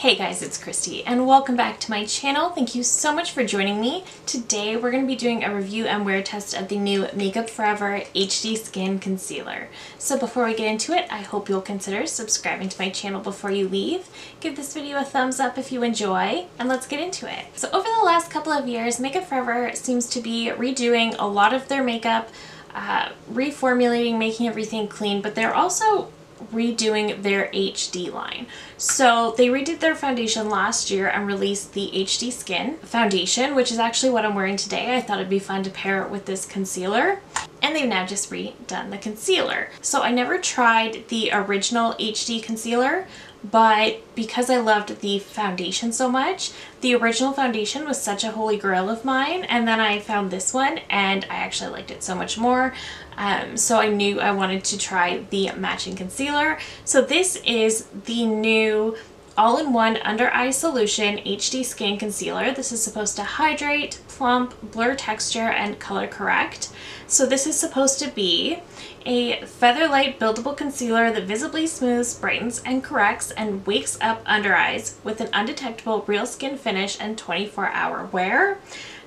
Hey guys, it's Christy and welcome back to my channel. Thank you so much for joining me. Today we're going to be doing a review and wear test of the new Makeup Forever HD Skin Concealer. So before we get into it, I hope you'll consider subscribing to my channel before you leave. Give this video a thumbs up if you enjoy, and let's get into it. So over the last couple of years, Makeup Forever seems to be redoing a lot of their makeup, reformulating, making everything clean, but they're also redoing their HD line. So they redid their foundation last year and released the HD Skin foundation, which is actually what I'm wearing today. I thought it'd be fun to pair it with this concealer. And they've now just redone the concealer. So I never tried the original HD concealer, but because I loved the foundation so much, the original foundation was such a holy grail of mine, and then I found this one and I actually liked it so much more. So I knew I wanted to try the matching concealer. So this is the new all-in-one under eye solution HD Skin Concealer. This is supposed to hydrate, plump, blur texture, and color correct. So this is supposed to be a feather-light buildable concealer that visibly smooths, brightens, and corrects and wakes up under eyes with an undetectable real skin finish and 24-hour wear.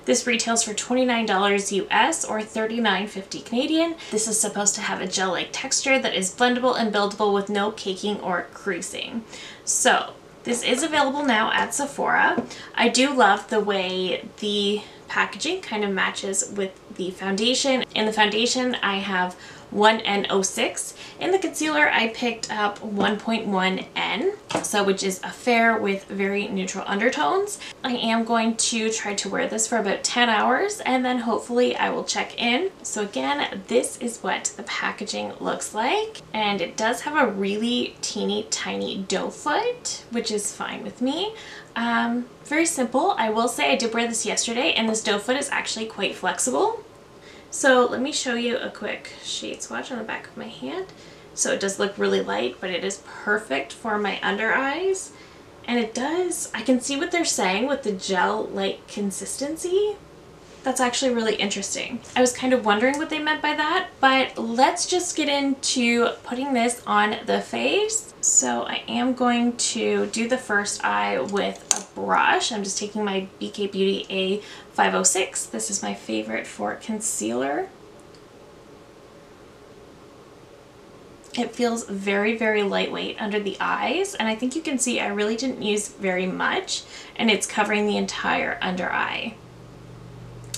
This retails for $29 US or $39.50 Canadian. This is supposed to have a gel-like texture that is blendable and buildable with no caking or creasing. So this is available now at Sephora. I do love the way the packaging kind of matches with the foundation. In the foundation, I have 1N06. In the concealer, I picked up 1.1N, so which is a fair with very neutral undertones. I am going to try to wear this for about 10 hours and then hopefully I will check in. So again, this is what the packaging looks like, and it does have a really teeny tiny doe foot, which is fine with me. Very simple. I will say I did wear this yesterday and this doe foot is actually quite flexible. So let me show you a quick shade swatch on the back of my hand. So it does look really light, but it is perfect for my under eyes. And it does, I can see what they're saying with the gel-like consistency. That's actually really interesting. I was kind of wondering what they meant by that, but let's just get into putting this on the face. So I am going to do the first eye with a brush. I'm just taking my BK Beauty A506. This is my favorite for concealer. It feels very, very lightweight under the eyes, and I think you can see I really didn't use very much, and it's covering the entire under eye.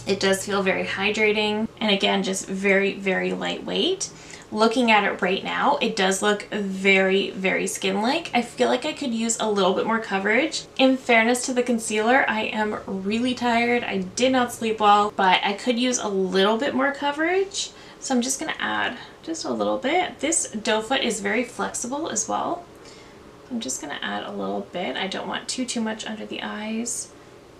It does feel very hydrating, and again, just very, very lightweight. Looking at it right now, it does look very, very skin-like. I feel like I could use a little bit more coverage. In fairness to the concealer, I am really tired. I did not sleep well, but I could use a little bit more coverage. So I'm just gonna add just a little bit. This doe foot is very flexible as well. I'm just gonna add a little bit. I don't want too much under the eyes,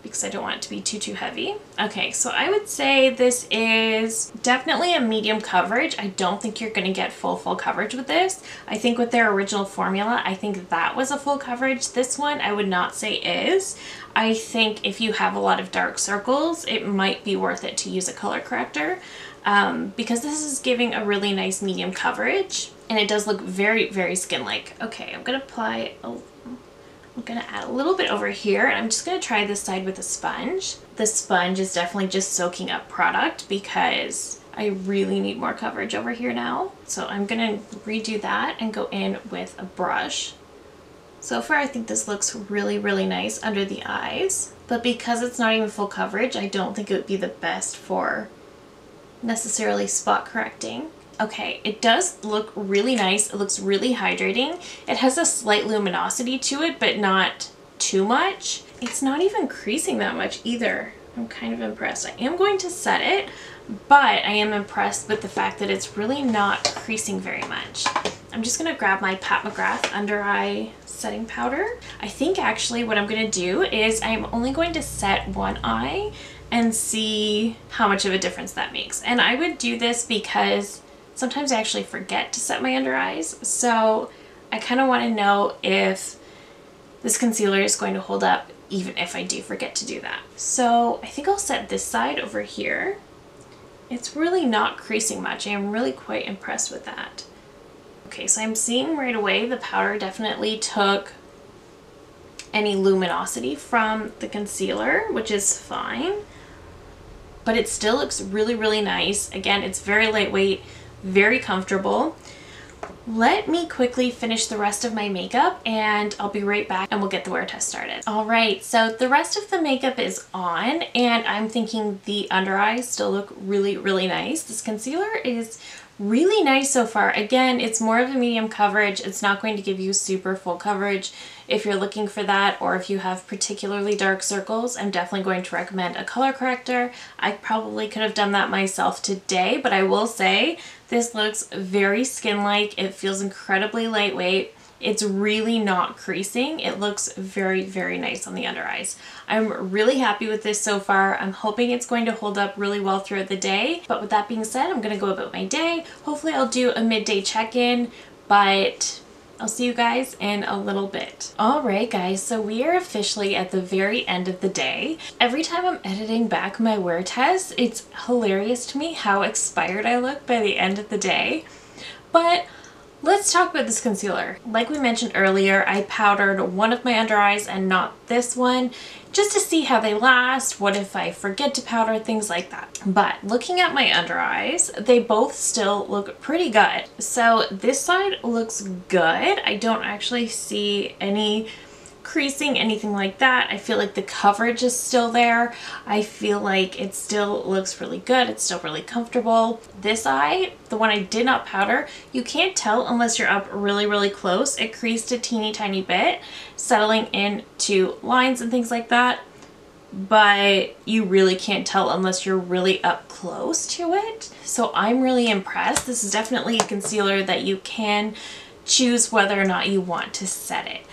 because I don't want it to be too heavy. Okay, so I would say this is definitely a medium coverage. I don't think you're gonna get full coverage with this. I think with their original formula, I think that was a full coverage. This one I would not say is. I think if you have a lot of dark circles, it might be worth it to use a color corrector, because this is giving a really nice medium coverage, and it does look very, very skin-like. Okay, I'm gonna apply I'm gonna add a little bit over here, and I'm just gonna try this side with a sponge. The sponge is definitely just soaking up product because I really need more coverage over here now. So I'm gonna redo that and go in with a brush. So far I think this looks really, really nice under the eyes, but because it's not even full coverage, I don't think it would be the best for necessarily spot correcting. Okay, it does look really nice. It looks really hydrating. It has a slight luminosity to it, but not too much. It's not even creasing that much either. I'm kind of impressed. I am going to set it, but I am impressed with the fact that it's really not creasing very much. I'm just gonna grab my Pat McGrath under eye setting powder. I think actually what I'm gonna do is I'm only going to set one eye and see how much of a difference that makes. And I would do this because sometimes I actually forget to set my under eyes, so I kind of want to know if this concealer is going to hold up even if I do forget to do that. So I think I'll set this side over here. It's really not creasing much. I am really quite impressed with that. Okay, so I'm seeing right away the powder definitely took any luminosity from the concealer, which is fine, but it still looks really, really nice. Again, it's very lightweight, very comfortable. Let me quickly finish the rest of my makeup and I'll be right back and we'll get the wear test started. All right, so the rest of the makeup is on and I'm thinking the under eyes still look really, really nice. This concealer is really nice so far. Again, it's more of a medium coverage. It's not going to give you super full coverage. If you're looking for that, or if you have particularly dark circles, I'm definitely going to recommend a color corrector. I probably could have done that myself today, but I will say this looks very skin-like. It feels incredibly lightweight. It's really not creasing. It looks very, very nice on the under eyes. I'm really happy with this so far. I'm hoping it's going to hold up really well throughout the day. But with that being said, I'm going to go about my day. Hopefully I'll do a midday check-in, but I'll see you guys in a little bit. All right, guys, so we are officially at the very end of the day. Every time I'm editing back my wear test, it's hilarious to me how expired I look by the end of the day. But let's talk about this concealer. Like we mentioned earlier, I powdered one of my under eyes and not this one, just to see how they last, what if I forget to powder, things like that. But looking at my under eyes, they both still look pretty good. So this side looks good. I don't actually see any creasing, anything like that. I feel like the coverage is still there. I feel like it still looks really good. It's still really comfortable. This eye, the one I did not powder, you can't tell unless you're up really, really close. It creased a teeny tiny bit, settling into lines and things like that, but you really can't tell unless you're really up close to it. So I'm really impressed. This is definitely a concealer that you can choose whether or not you want to set it.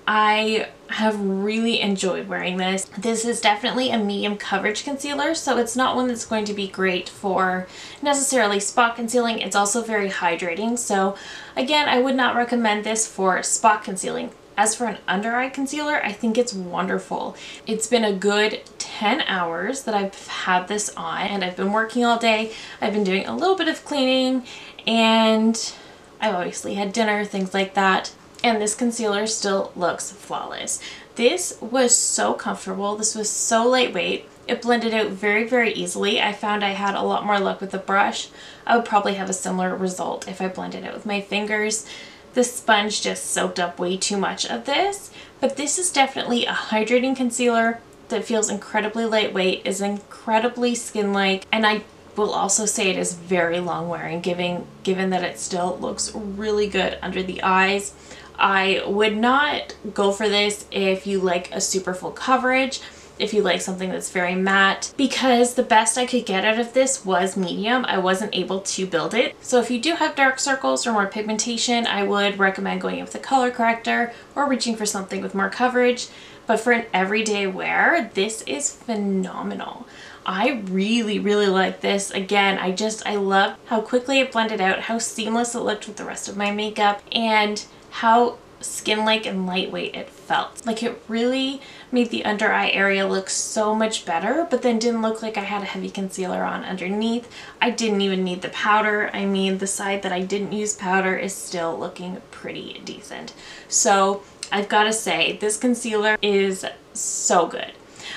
I have really enjoyed wearing this. This is definitely a medium coverage concealer, so it's not one that's going to be great for necessarily spot concealing. It's also very hydrating, so again, I would not recommend this for spot concealing. As for an under eye concealer, I think it's wonderful. It's been a good 10 hours that I've had this on, and I've been working all day. I've been doing a little bit of cleaning, and I've obviously had dinner, things like that. And this concealer still looks flawless. This was so comfortable. This was so lightweight. It blended out very, very easily. I found I had a lot more luck with the brush. I would probably have a similar result if I blended it with my fingers. The sponge just soaked up way too much of this, but this is definitely a hydrating concealer that feels incredibly lightweight, is incredibly skin-like, and I will also say it is very long wearing, given that it still looks really good under the eyes. I would not go for this if you like a super full coverage, if you like something that's very matte, because the best I could get out of this was medium. I wasn't able to build it. So if you do have dark circles or more pigmentation, I would recommend going with a color corrector or reaching for something with more coverage. But for an everyday wear, this is phenomenal. I really, really like this. Again, I love how quickly it blended out, how seamless it looked with the rest of my makeup, and how skin-like and lightweight it felt. Like, it really made the under eye area look so much better, but then didn't look like I had a heavy concealer on underneath. I didn't even need the powder. I mean, the side that I didn't use powder is still looking pretty decent. So I've got to say, this concealer is so good.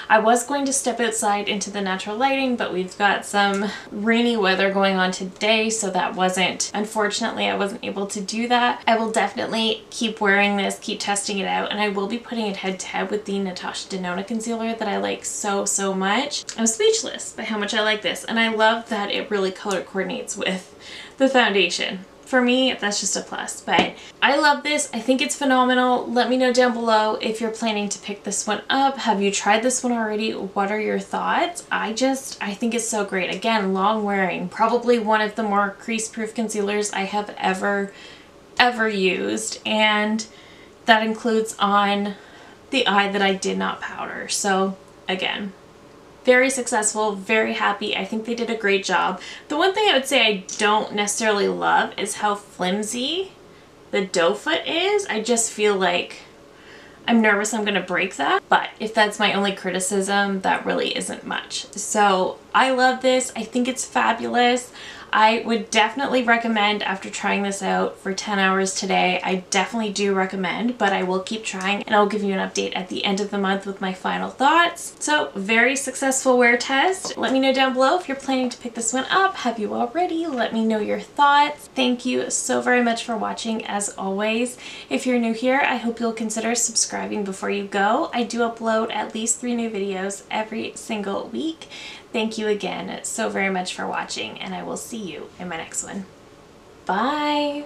I was going to step outside into the natural lighting, but we've got some rainy weather going on today, so unfortunately, I wasn't able to do that. I will definitely keep wearing this, keep testing it out, and I will be putting it head to head with the Natasha Denona concealer that I like so, so much. I'm speechless by how much I like this, and I love that it really color coordinates with the foundation. For me, that's just a plus, but I love this. I think it's phenomenal. Let me know down below if you're planning to pick this one up. Have you tried this one already? What are your thoughts? I think it's so great. Again, long wearing, probably one of the more crease-proof concealers I have ever used, and that includes on the eye that I did not powder. So again, very successful, very happy. I think they did a great job. The one thing I would say I don't necessarily love is how flimsy the doe foot is. I just feel like I'm nervous I'm gonna break that, but if that's my only criticism, that really isn't much. So I love this. I think it's fabulous. I would definitely recommend, after trying this out for 10 hours today, I definitely do recommend, but I will keep trying and I'll give you an update at the end of the month with my final thoughts. So very successful wear test. Let me know down below if you're planning to pick this one up. Have you already? Let me know your thoughts. Thank you so very much for watching as always. If you're new here, I hope you'll consider subscribing before you go. I do upload at least 3 new videos every single week. Thank you again so very much for watching, and I will see you in my next one. Bye!